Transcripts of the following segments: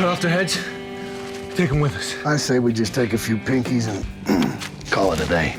cut off their heads, take them with us. I say we just take a few pinkies and call it a day.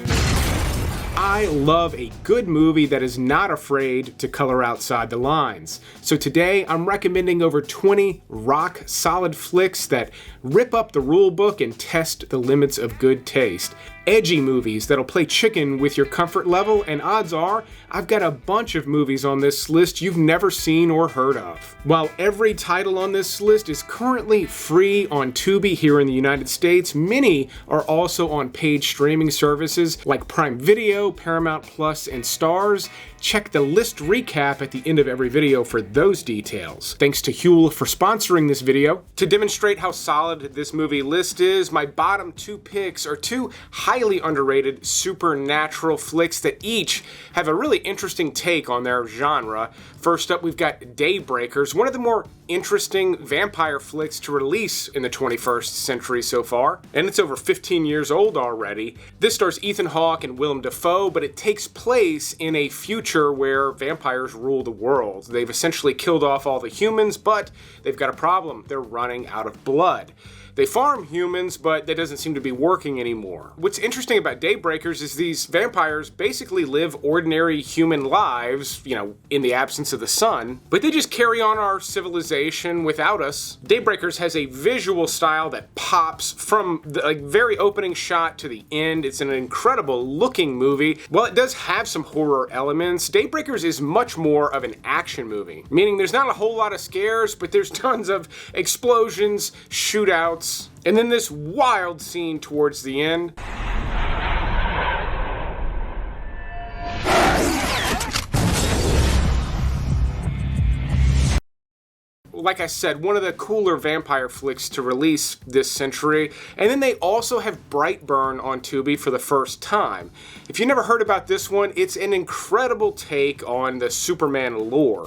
I love a good movie that is not afraid to color outside the lines. So today I'm recommending over 20 rock-solid flicks that rip up the rule book and test the limits of good taste. Edgy movies that'll play chicken with your comfort level, and odds are I've got a bunch of movies on this list you've never seen or heard of. While every title on this list is currently free on Tubi here in the United States, many are also on paid streaming services like Prime Video, Paramount Plus, and Starz. Check the list recap at the end of every video for those details. Thanks to Huel for sponsoring this video. To demonstrate how solid this movie list is, my bottom two picks are two highly underrated supernatural flicks that each have a really interesting take on their genre. First up, we've got Daybreakers, one of the more interesting vampire flicks to release in the 21st century so far, and it's over 15 years old already. This stars Ethan Hawke and Willem Dafoe, but it takes place in a future where vampires rule the world. They've essentially killed off all the humans, but they've got a problem. They're running out of blood. They farm humans, but that doesn't seem to be working anymore. What's interesting about Daybreakers is these vampires basically live ordinary human lives, in the absence of the sun, but they just carry on our civilization without us. Daybreakers has a visual style that pops from the very opening shot to the end. It's an incredible looking movie. While it does have some horror elements, Daybreakers is much more of an action movie, meaning there's not a whole lot of scares, but there's tons of explosions, shootouts, and then this wild scene towards the end. Like I said, one of the cooler vampire flicks to release this century. And then they also have Brightburn on Tubi for the first time. If you never heard about this one, it's an incredible take on the Superman lore.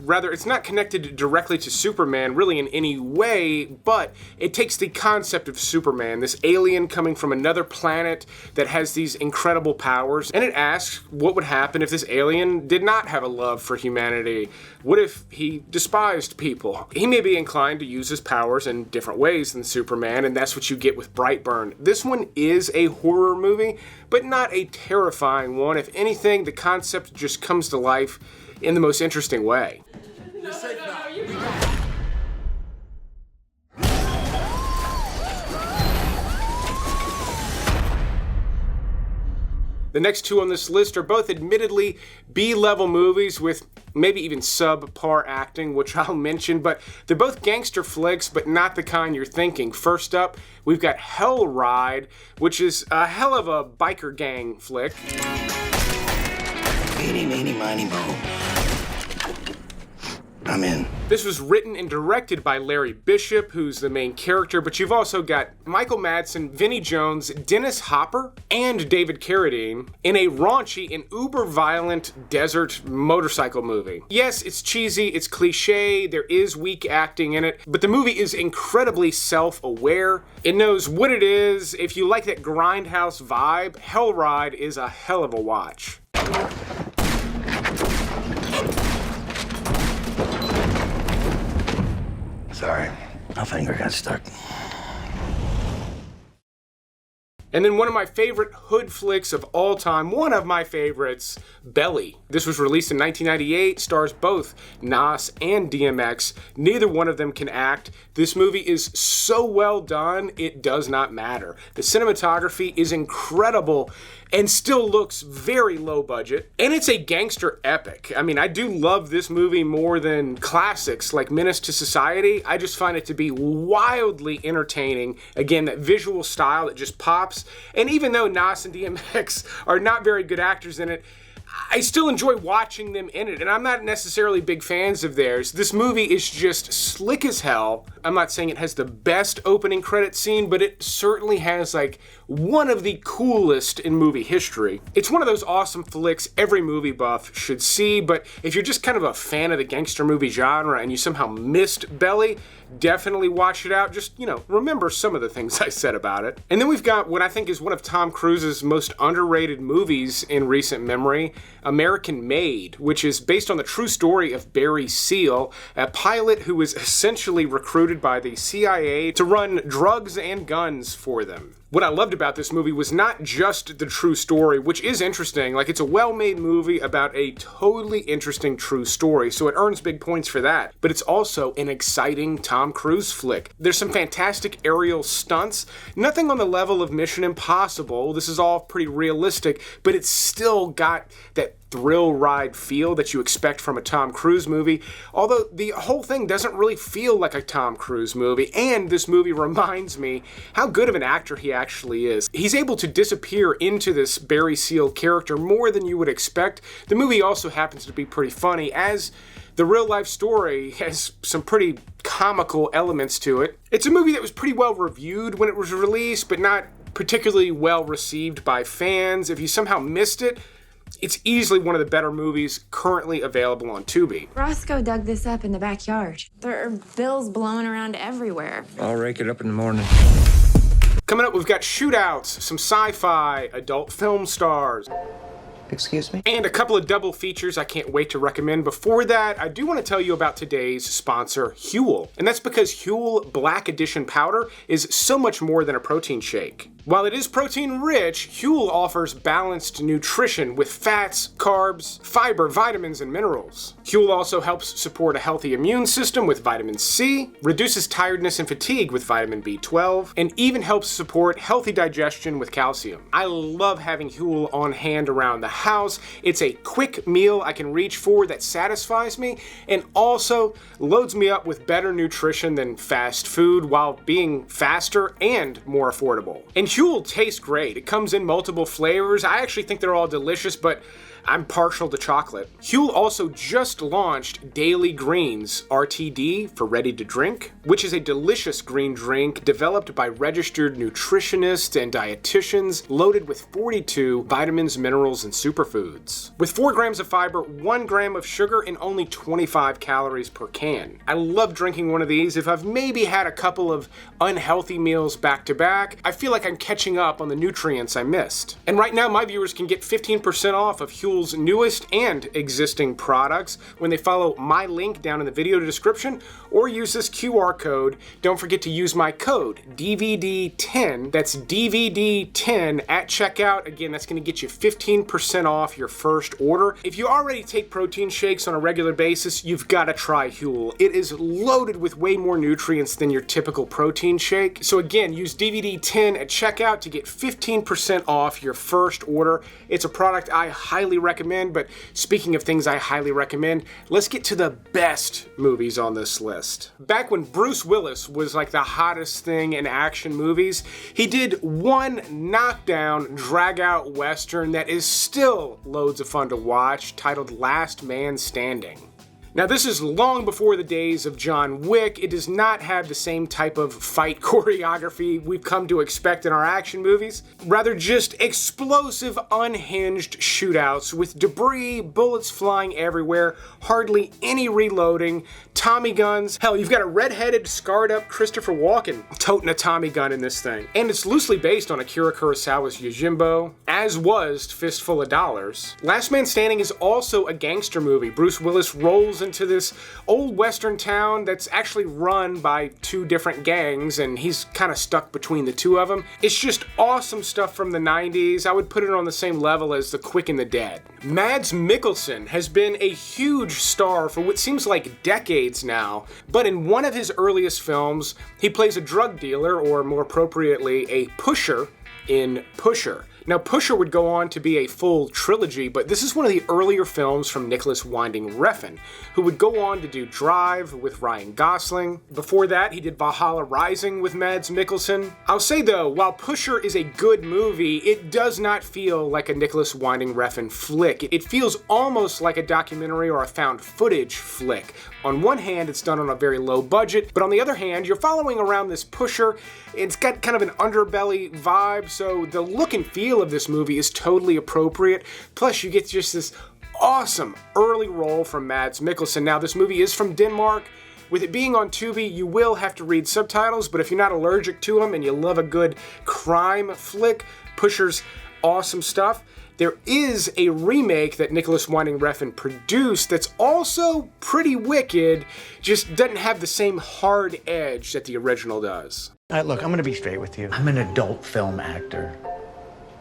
Rather, it's not connected directly to Superman really in any way, but it takes the concept of Superman, this alien coming from another planet that has these incredible powers, and it asks what would happen if this alien did not have a love for humanity. What if he despised people? He may be inclined to use his powers in different ways than Superman, and that's what you get with Brightburn. This one is a horror movie, but not a terrifying one. If anything, the concept just comes to life in the most interesting way. The next two on this list are both admittedly B-level movies with maybe even subpar acting, which I'll mention, but they're both gangster flicks, but not the kind you're thinking. First up, we've got Hell Ride, which is a hell of a biker gang flick. Eeny, meeny, miny, moe. I'm in. This was written and directed by Larry Bishop, who's the main character, but you've also got Michael Madsen, Vinnie Jones, Dennis Hopper, and David Carradine in a raunchy and uber-violent desert motorcycle movie. Yes, it's cheesy, it's cliche, there is weak acting in it, but the movie is incredibly self-aware. It knows what it is. If you like that grindhouse vibe, Hell Ride is a hell of a watch. Sorry, my finger got stuck. And then one of my favorite hood flicks of all time, one of my favorites, Belly. This was released in 1998, stars both Nas and DMX. Neither one of them can act. This movie is so well done, it does not matter. The cinematography is incredible and still looks very low budget. And it's a gangster epic. I mean, I do love this movie more than classics like Menace to Society. I just find it to be wildly entertaining. Again, that visual style that just pops. And even though Nas and DMX are not very good actors in it, I still enjoy watching them in it, and I'm not necessarily big fans of theirs. This movie is just slick as hell. I'm not saying it has the best opening credit scene, but it certainly has like one of the coolest in movie history. It's one of those awesome flicks every movie buff should see, but if you're just kind of a fan of the gangster movie genre and you somehow missed Belly, definitely watch it out. Just, remember some of the things I said about it. And then we've got what I think is one of Tom Cruise's most underrated movies in recent memory, American Made, which is based on the true story of Barry Seal, a pilot who was essentially recruited by the CIA to run drugs and guns for them. What I loved about this movie was not just the true story, which is interesting. Like, it's a well-made movie about a totally interesting true story, so it earns big points for that. But it's also an exciting Tom Cruise flick. There's some fantastic aerial stunts, nothing on the level of Mission Impossible. This is all pretty realistic, but it's still got that thrill ride feel that you expect from a Tom Cruise movie, although the whole thing doesn't really feel like a Tom Cruise movie, and this movie reminds me how good of an actor he actually is. He's able to disappear into this Barry Seal character more than you would expect. The movie also happens to be pretty funny, as the real-life story has some pretty comical elements to it. It's a movie that was pretty well reviewed when it was released, but not particularly well received by fans. If you somehow missed it, it's easily one of the better movies currently available on Tubi. Roscoe dug this up in the backyard. There are bills blowing around everywhere. I'll rake it up in the morning. Coming up, we've got shootouts, some sci-fi, adult film stars, Excuse me? and a couple of double features I can't wait to recommend. Before that, I do want to tell you about today's sponsor, Huel. And that's because Huel Black Edition Powder is so much more than a protein shake. While it is protein rich, Huel offers balanced nutrition with fats, carbs, fiber, vitamins, and minerals. Huel also helps support a healthy immune system with vitamin C, reduces tiredness and fatigue with vitamin B12, and even helps support healthy digestion with calcium. I love having Huel on hand around the house. It's a quick meal I can reach for that satisfies me and also loads me up with better nutrition than fast food while being faster and more affordable. And Huel tastes great. It comes in multiple flavors. I actually think they're all delicious, but I'm partial to chocolate. Huel also just launched Daily Greens RTD for ready to drink, which is a delicious green drink developed by registered nutritionists and dietitians, loaded with 42 vitamins, minerals, and superfoods. With 4 grams of fiber, 1 gram of sugar, and only 25 calories per can. I love drinking one of these. If I've maybe had a couple of unhealthy meals back to back, I feel like I'm catching up on the nutrients I missed. And right now, my viewers can get 15% off of Huel's newest and existing products when they follow my link down in the video description or use this QR code. Don't forget to use my code DVD10, that's DVD10 at checkout. Again, that's going to get you 15% off your first order. If you already take protein shakes on a regular basis, you've got to try Huel. It is loaded with way more nutrients than your typical protein shake. So again, use DVD10 at checkout to get 15% off your first order. It's a product I highly recommend, but speaking of things I highly recommend, let's get to the best movies on this list. Back when Bruce Willis was like the hottest thing in action movies, he did one knockdown, drag-out western that is still loads of fun to watch, titled Last Man Standing. Now, this is long before the days of John Wick. It does not have the same type of fight choreography we've come to expect in our action movies. Rather, just explosive, unhinged shootouts with debris, bullets flying everywhere, hardly any reloading, Tommy guns. Hell, you've got a red-headed, scarred-up Christopher Walken toting a Tommy gun in this thing. And it's loosely based on Akira Kurosawa's Yojimbo, as was Fistful of Dollars. Last Man Standing is also a gangster movie. Bruce Willis rolls into this old western town that's actually run by 2 different gangs, and he's kind of stuck between the 2 of them. It's just awesome stuff from the 90s. I would put it on the same level as The Quick and the Dead. Mads Mikkelsen has been a huge star for what seems like decades now, but in one of his earliest films, he plays a drug dealer, or more appropriately, a pusher in Pusher. Now, Pusher would go on to be a full trilogy, but this is one of the earlier films from Nicholas Winding Refn, who would go on to do Drive with Ryan Gosling. Before that, he did Valhalla Rising with Mads Mikkelsen. I'll say though, while Pusher is a good movie, it does not feel like a Nicholas Winding Refn flick. It feels almost like a documentary or a found footage flick. On one hand, it's done on a very low budget, but on the other hand, you're following around this pusher. It's got kind of an underbelly vibe, so the look and feel of this movie is totally appropriate. Plus, you get just this awesome early role from Mads Mikkelsen. Now, this movie is from Denmark. With it being on Tubi, you will have to read subtitles, but if you're not allergic to them and you love a good crime flick, Pusher's awesome stuff. There is a remake that Nicholas Winding Refn produced that's also pretty wicked, just doesn't have the same hard edge that the original does. Look, I'm gonna be straight with you. I'm an adult film actor.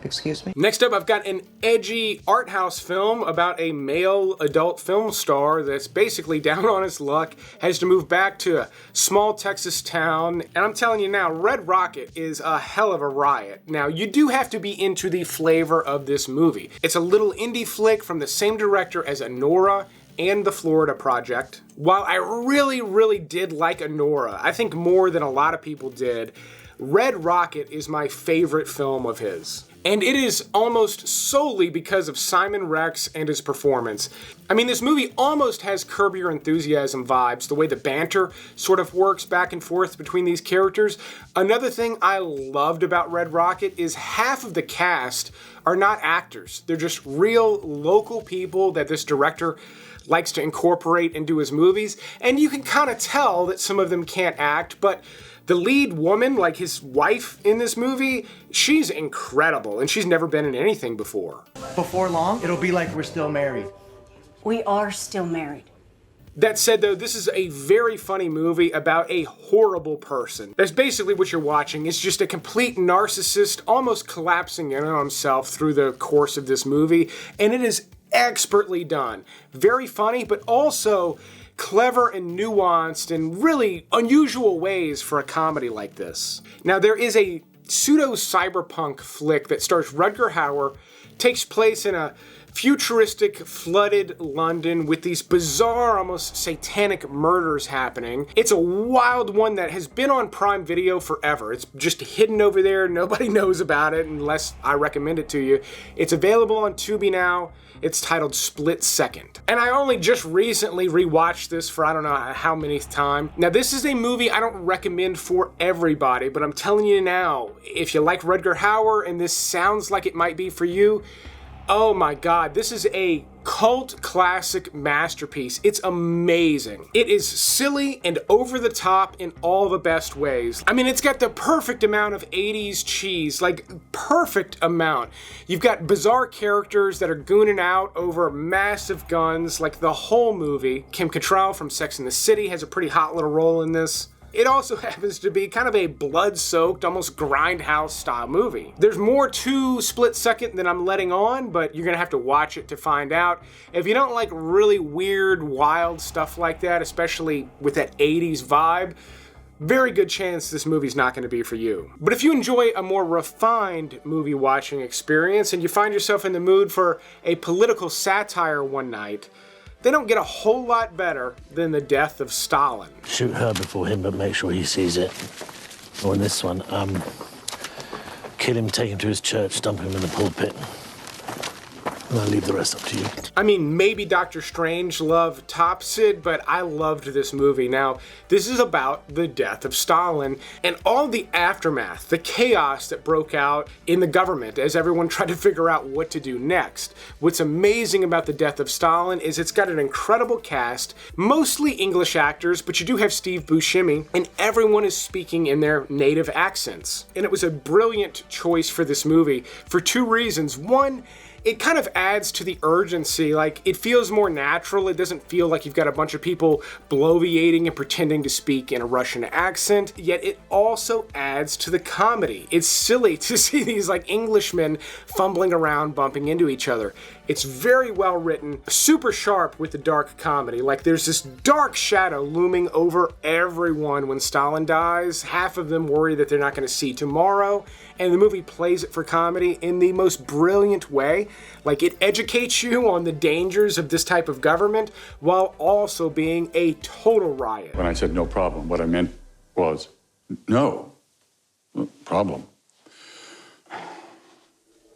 Excuse me? Next up, I've got an edgy art house film about a male adult film star that's basically down on his luck, has to move back to a small Texas town, and I'm telling you now, Red Rocket is a hell of a riot. Now, you do have to be into the flavor of this movie. It's a little indie flick from the same director as Anora and The Florida Project. While I really did like Anora, I think more than a lot of people did, Red Rocket is my favorite film of his. And it is almost solely because of Simon Rex and his performance. I mean, this movie almost has Curb Your Enthusiasm vibes, the way the banter sort of works back and forth between these characters. Another thing I loved about Red Rocket is half of the cast are not actors. They're just real local people that this director likes to incorporate into his movies. And you can kind of tell that some of them can't act, but the lead woman, like his wife in this movie, she's incredible, and she's never been in anything before. Before long, it'll be like we're still married. We are still married. That said, though, this is a very funny movie about a horrible person. That's basically what you're watching. It's just a complete narcissist almost collapsing in on himself through the course of this movie, and it is expertly done. Very funny, but also clever and nuanced in really unusual ways for a comedy like this. Now, there is a pseudo-cyberpunk flick that stars Rutger Hauer, takes place in a futuristic, flooded London with these bizarre, almost satanic murders happening. It's a wild one that has been on Prime Video forever. It's just hidden over there. Nobody knows about it unless I recommend it to you. It's available on Tubi now. It's titled Split Second. And I only just recently rewatched this for I don't know how many times. Now, this is a movie I don't recommend for everybody, but I'm telling you now, if you like Rutger Hauer and this sounds like it might be for you, oh my God, this is a cult classic masterpiece. It's amazing. It is silly and over the top in all the best ways. I mean, it's got the perfect amount of 80s cheese, like perfect amount. You've got bizarre characters that are gooning out over massive guns, like the whole movie. Kim Cattrall from Sex and the City has a pretty hot little role in this. It also happens to be kind of a blood-soaked, almost grindhouse-style movie. There's more to Split Second than I'm letting on, but you're gonna have to watch it to find out. If you don't like really weird, wild stuff like that, especially with that 80s vibe, very good chance this movie's not gonna be for you. But if you enjoy a more refined movie watching experience and you find yourself in the mood for a political satire one night, they don't get a whole lot better than The Death of Stalin. Shoot her before him, but make sure he sees it. Or in this one, kill him, take him to his church, dump him in the pulpit. And I'll leave the rest up to you. I mean, maybe Dr. Strangelove tops it, but I loved this movie. Now, this is about the death of Stalin and all the aftermath, the chaos that broke out in the government as everyone tried to figure out what to do next. What's amazing about the death of Stalin is it's got an incredible cast, mostly English actors, but you do have Steve Buscemi, and everyone is speaking in their native accents. And it was a brilliant choice for this movie for two reasons. One, it kind of adds to the urgency. Like, it feels more natural. It doesn't feel like you've got a bunch of people bloviating and pretending to speak in a Russian accent, yet it also adds to the comedy. It's silly to see these like Englishmen fumbling around, bumping into each other. It's very well written, super sharp with the dark comedy. Like, there's this dark shadow looming over everyone when Stalin dies. Half of them worry that they're not going to see tomorrow, and the movie plays it for comedy in the most brilliant way. Like, it educates you on the dangers of this type of government while also being a total riot. When I said no problem, what I meant was no problem.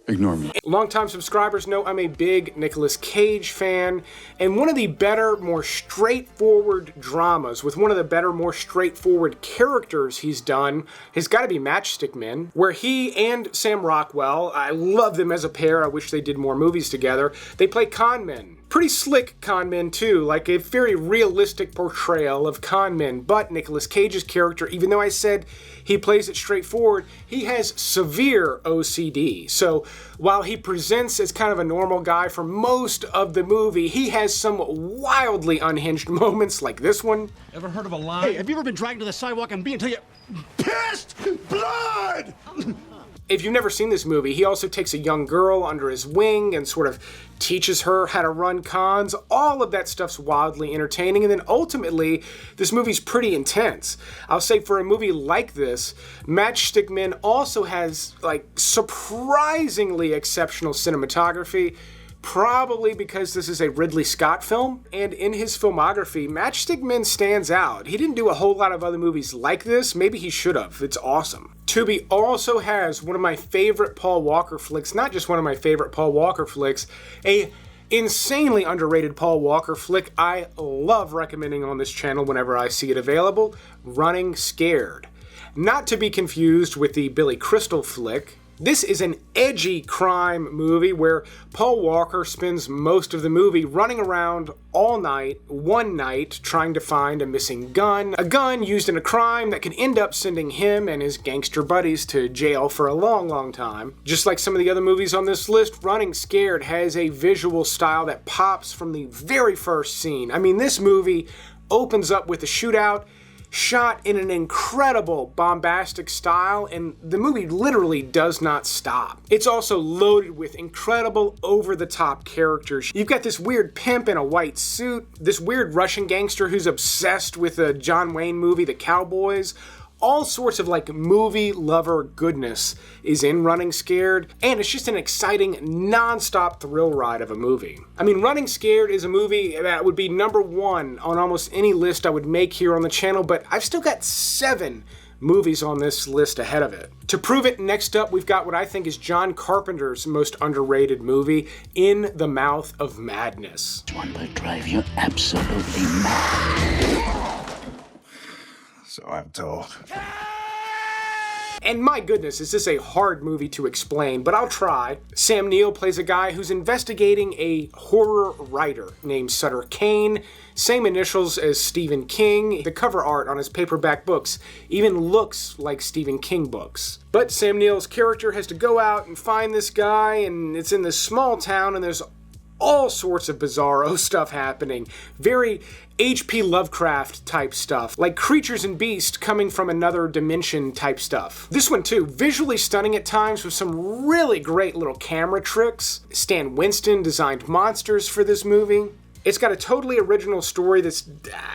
Ignore me. Longtime subscribers know I'm a big Nicolas Cage fan, and one of the better, more straightforward dramas with one of the better, more straightforward characters he's done has got to be Matchstick Men, where he and Sam Rockwell, I love them as a pair, I wish they did more movies together, they play con men. Pretty slick con men too, like a very realistic portrayal of con men, but Nicolas Cage's character, even though I said he plays it straightforward, he has severe OCD. So while he presents as kind of a normal guy for most of the movie, he has some wildly unhinged moments like this one. Ever heard of a line? Hey, have you ever been dragged to the sidewalk and beat until you pissed blood? If you've never seen this movie, he also takes a young girl under his wing and sort of teaches her how to run cons. All of that stuff's wildly entertaining, and then ultimately, this movie's pretty intense. I'll say for a movie like this, Matchstick Men also has, like, surprisingly exceptional cinematography, probably because this is a Ridley Scott film, and in his filmography, Matchstick Men stands out. He didn't do a whole lot of other movies like this. Maybe he should have. It's awesome. Tubi also has one of my favorite Paul Walker flicks, not just one of my favorite Paul Walker flicks, a insanely underrated Paul Walker flick I love recommending on this channel whenever I see it available, Running Scared. Not to be confused with the Billy Crystal flick. This is an edgy crime movie where Paul Walker spends most of the movie running around all night, one night, trying to find a missing gun. A gun used in a crime that could end up sending him and his gangster buddies to jail for a long, long time. Just like some of the other movies on this list, Running Scared has a visual style that pops from the very first scene. I mean, this movie opens up with a shootout, shot in an incredible bombastic style, and the movie literally does not stop. It's also loaded with incredible over-the-top characters. You've got this weird pimp in a white suit, this weird Russian gangster who's obsessed with a John Wayne movie, The Cowboys. All sorts of like movie lover goodness is in Running Scared, and it's just an exciting non-stop thrill ride of a movie. I mean, Running Scared is a movie that would be #1 on almost any list I would make here on the channel, but I've still got 7 movies on this list ahead of it. To prove it, next up we've got what I think is John Carpenter's most underrated movie, In the Mouth of Madness. One will drive you absolutely mad. So I'm told. And my goodness, is this a hard movie to explain, but I'll try. Sam Neill plays a guy who's investigating a horror writer named Sutter Kane, same initials as Stephen King. The cover art on his paperback books even looks like Stephen King books. But Sam Neill's character has to go out and find this guy, and it's in this small town, and there's all sorts of bizarro stuff happening. Very H.P. Lovecraft type stuff, like creatures and beasts coming from another dimension type stuff. This one too, visually stunning at times with some really great little camera tricks. Stan Winston designed monsters for this movie. It's got a totally original story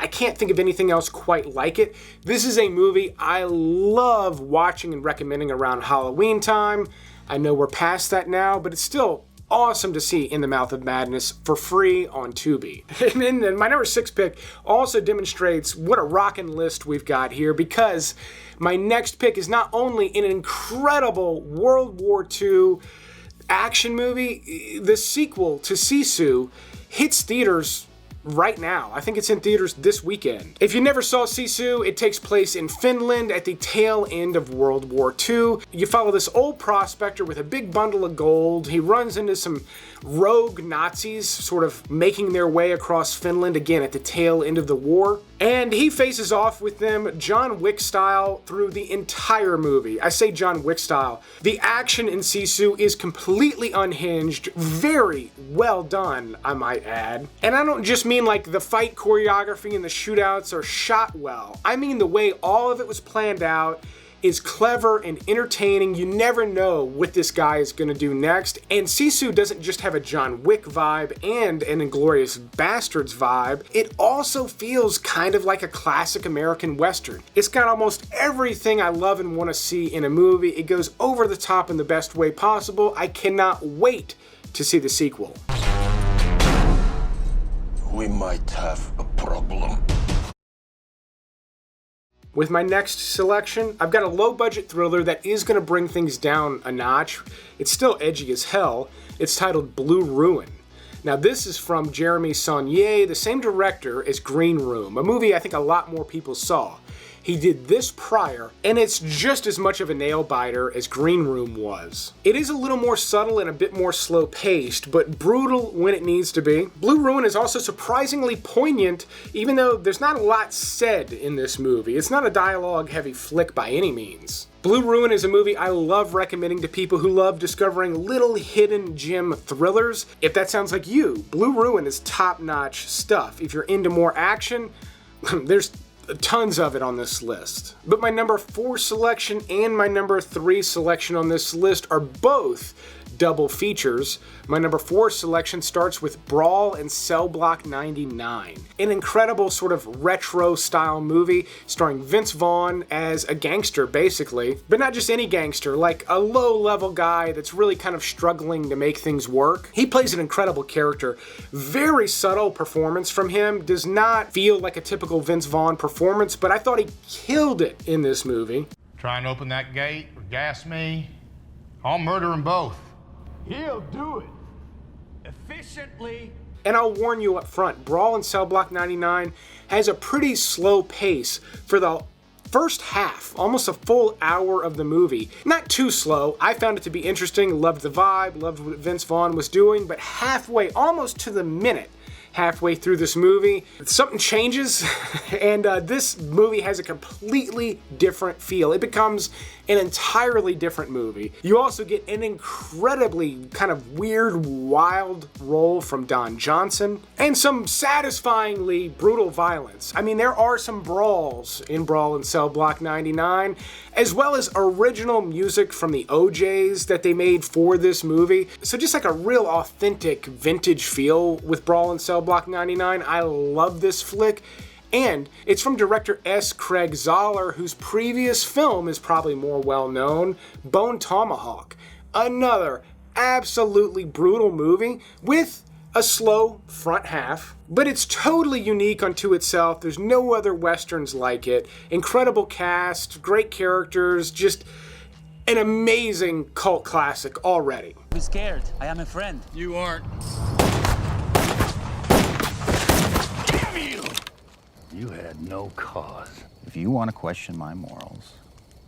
I can't think of anything else quite like it. This is a movie I love watching and recommending around Halloween time. I know we're past that now, but it's still awesome to see In the Mouth of Madness for free on Tubi. And then my number 6 pick also demonstrates what a rockin' list we've got here, because my next pick is not only an incredible World War II action movie, the sequel to Sisu hits theaters right now. I think it's in theaters this weekend. If you never saw Sisu, it takes place in Finland at the tail end of World War II. You follow this old prospector with a big bundle of gold. He runs into some rogue Nazis sort of making their way across Finland again at the tail end of the war. And he faces off with them John Wick style through the entire movie. I say John Wick style. The action in Sisu is completely unhinged, very well done, I might add. And I don't just mean like the fight choreography and the shootouts are shot well. I mean the way all of it was planned out is clever and entertaining. You never know what this guy is going to do next. And Sisu doesn't just have a John Wick vibe and an Inglourious Basterds vibe. It also feels kind of like a classic American Western. It's got almost everything I love and want to see in a movie. It goes over the top in the best way possible. I cannot wait to see the sequel. We might have a problem. With my next selection, I've got a low-budget thriller that is going to bring things down a notch. It's still edgy as hell. It's titled Blue Ruin. Now this is from Jeremy Saulnier, the same director as Green Room, a movie I think a lot more people saw. He did this prior, and it's just as much of a nail-biter as Green Room was. It is a little more subtle and a bit more slow-paced, but brutal when it needs to be. Blue Ruin is also surprisingly poignant, even though there's not a lot said in this movie. It's not a dialogue-heavy flick by any means. Blue Ruin is a movie I love recommending to people who love discovering little hidden gem thrillers. If that sounds like you, Blue Ruin is top-notch stuff. If you're into more action, there's tons of it on this list. But my number 4 selection and my number 3 selection on this list are both double features. My number 4 selection starts with Brawl and Cell Block 99, an incredible sort of retro style movie starring Vince Vaughn as a gangster basically, but not just any gangster, like a low level guy that's really kind of struggling to make things work. He plays an incredible character. Very subtle performance from him, does not feel like a typical Vince Vaughn performance, but I thought he killed it in this movie. Try and open that gate or gas me, I'll murder them both. He'll do it efficiently. And I'll warn you up front, Brawl and Cell Block 99 has a pretty slow pace for the first half, almost a full hour of the movie. Not too slow. I found it to be interesting, loved the vibe, loved what Vince Vaughn was doing, but halfway, almost to the minute, halfway through this movie, something changes, and this movie has a completely different feel. It becomes an entirely different movie. You also get an incredibly kind of weird, wild role from Don Johnson, and some satisfyingly brutal violence. I mean, there are some brawls in Brawl and Cell Block 99, as well as original music from the OJs that they made for this movie. So just like a real authentic vintage feel with Brawl and Cell Block 99. I love this flick. And it's from director S. Craig Zahler, whose previous film is probably more well known, Bone Tomahawk. Another absolutely brutal movie with a slow front half, but it's totally unique unto itself. There's no other westerns like it. Incredible cast, great characters, just an amazing cult classic already. Be scared. I am a friend. You aren't. You had no cause. If you want to question my morals,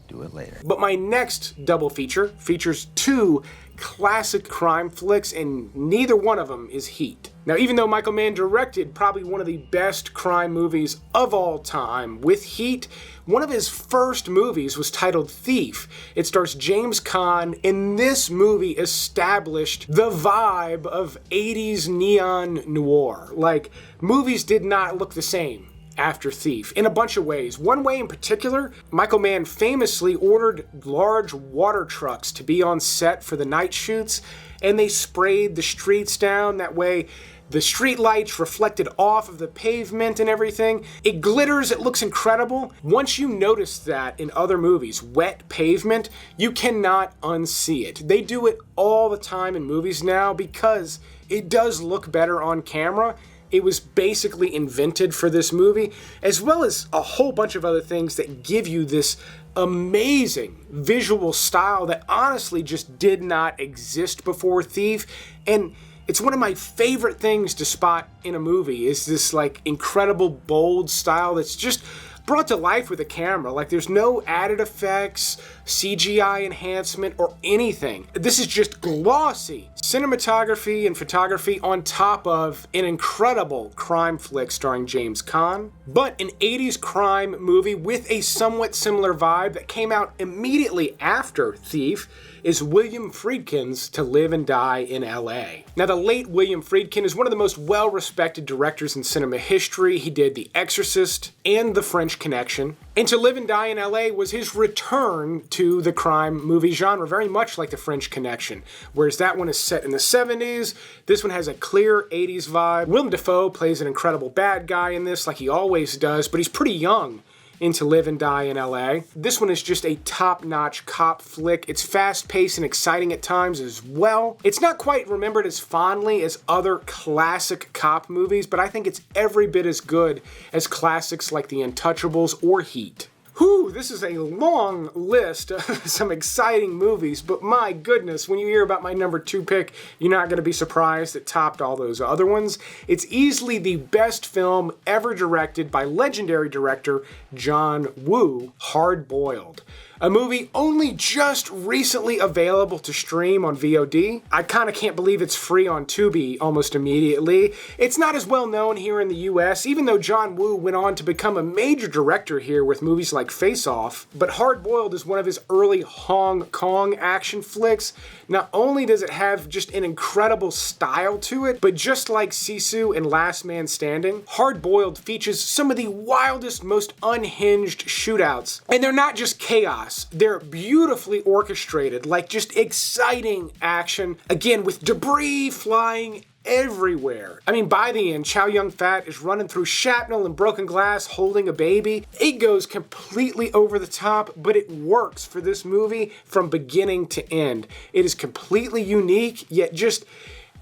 do it later. But my next double feature features 2 classic crime flicks, and neither one of them is Heat. Now, even though Michael Mann directed probably one of the best crime movies of all time with Heat, one of his first movies was titled Thief. It stars James Caan, and this movie established the vibe of 80s neon noir. Like, movies did not look the same after Thief, in a bunch of ways. One way in particular, Michael Mann famously ordered large water trucks to be on set for the night shoots, and they sprayed the streets down. That way, the street lights reflected off of the pavement and everything. It glitters, it looks incredible. Once you notice that in other movies, wet pavement, you cannot unsee it. They do it all the time in movies now because it does look better on camera. It was basically invented for this movie, as well as a whole bunch of other things that give you this amazing visual style that honestly just did not exist before Thief. And it's one of my favorite things to spot in a movie, is this like incredible bold style that's just brought to life with a camera. Like, there's no added effects, CGI enhancement, or anything. This is just glossy cinematography and photography on top of an incredible crime flick starring James Caan. But an 80s crime movie with a somewhat similar vibe that came out immediately after Thief is William Friedkin's To Live and Die in L.A. Now, the late William Friedkin is one of the most well-respected directors in cinema history. He did The Exorcist and The French Connection. And To Live and Die in L.A. was his return to the crime movie genre, very much like The French Connection. Whereas that one is set in the 70s, this one has a clear 80s vibe. Willem Dafoe plays an incredible bad guy in this, like he always does, but he's pretty young in To Live and Die in LA. This one is just a top-notch cop flick. It's fast-paced and exciting at times as well. It's not quite remembered as fondly as other classic cop movies, but I think it's every bit as good as classics like The Untouchables or Heat. Whew, this is a long list of some exciting movies, but my goodness, when you hear about my number 2 pick, you're not going to be surprised it topped all those other ones. It's easily the best film ever directed by legendary director John Woo, Hard Boiled. A movie only just recently available to stream on VOD. I kind of can't believe it's free on Tubi almost immediately. It's not as well known here in the US, even though John Woo went on to become a major director here with movies like Face Off. But Hard Boiled is one of his early Hong Kong action flicks. Not only does it have just an incredible style to it, but just like Sisu and Last Man Standing, Hard Boiled features some of the wildest, most unhinged shootouts. And they're not just chaos. They're beautifully orchestrated, like just exciting action, again with debris flying everywhere. I mean, by the end, Chow Yun-fat is running through shrapnel and broken glass holding a baby. It goes completely over the top, but it works for this movie from beginning to end. It is completely unique, yet just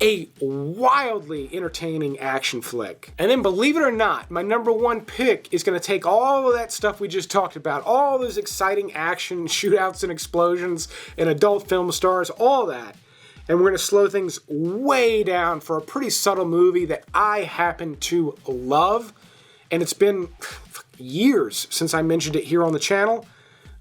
a wildly entertaining action flick. And then, believe it or not, my number 1 pick is going to take all of that stuff we just talked about, all those exciting action, shootouts and explosions and adult film stars, all that, and we're going to slow things way down for a pretty subtle movie that I happen to love, and it's been years since I mentioned it here on the channel.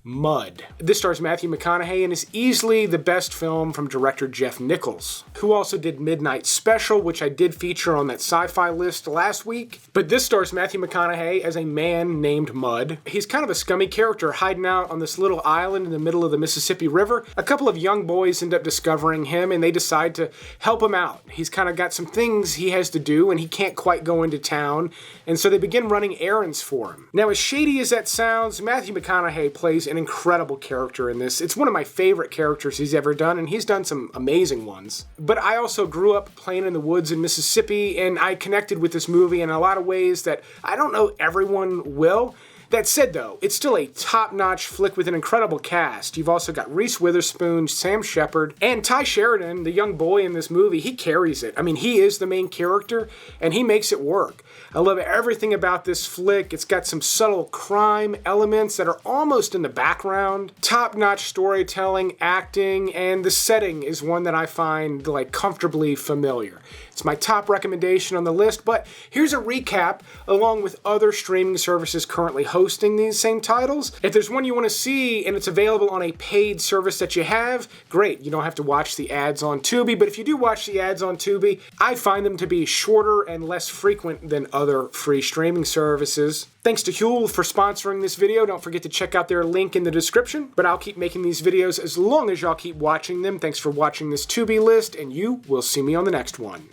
Mud. This stars Matthew McConaughey and is easily the best film from director Jeff Nichols, who also did Midnight Special, which I did feature on that sci-fi list last week. But this stars Matthew McConaughey as a man named Mud. He's kind of a scummy character hiding out on this little island in the middle of the Mississippi River. A couple of young boys end up discovering him and they decide to help him out. He's kind of got some things he has to do and he can't quite go into town, and so they begin running errands for him. Now, as shady as that sounds, Matthew McConaughey plays an incredible character in this. It's one of my favorite characters he's ever done, and he's done some amazing ones. But I also grew up playing in the woods in Mississippi, and I connected with this movie in a lot of ways that I don't know everyone will. That said, though, it's still a top-notch flick with an incredible cast. You've also got Reese Witherspoon, Sam Shepard, and Ty Sheridan, the young boy in this movie. He carries it. I mean, he is the main character, and he makes it work. I love everything about this flick. It's got some subtle crime elements that are almost in the background. Top-notch storytelling, acting, and the setting is one that I find, like, comfortably familiar. It's my top recommendation on the list, but here's a recap along with other streaming services currently hosting these same titles. If there's one you want to see and it's available on a paid service that you have, great. You don't have to watch the ads on Tubi, but if you do watch the ads on Tubi, I find them to be shorter and less frequent than other free streaming services. Thanks to Huel for sponsoring this video. Don't forget to check out their link in the description, but I'll keep making these videos as long as y'all keep watching them. Thanks for watching this Tubi list, and you will see me on the next one.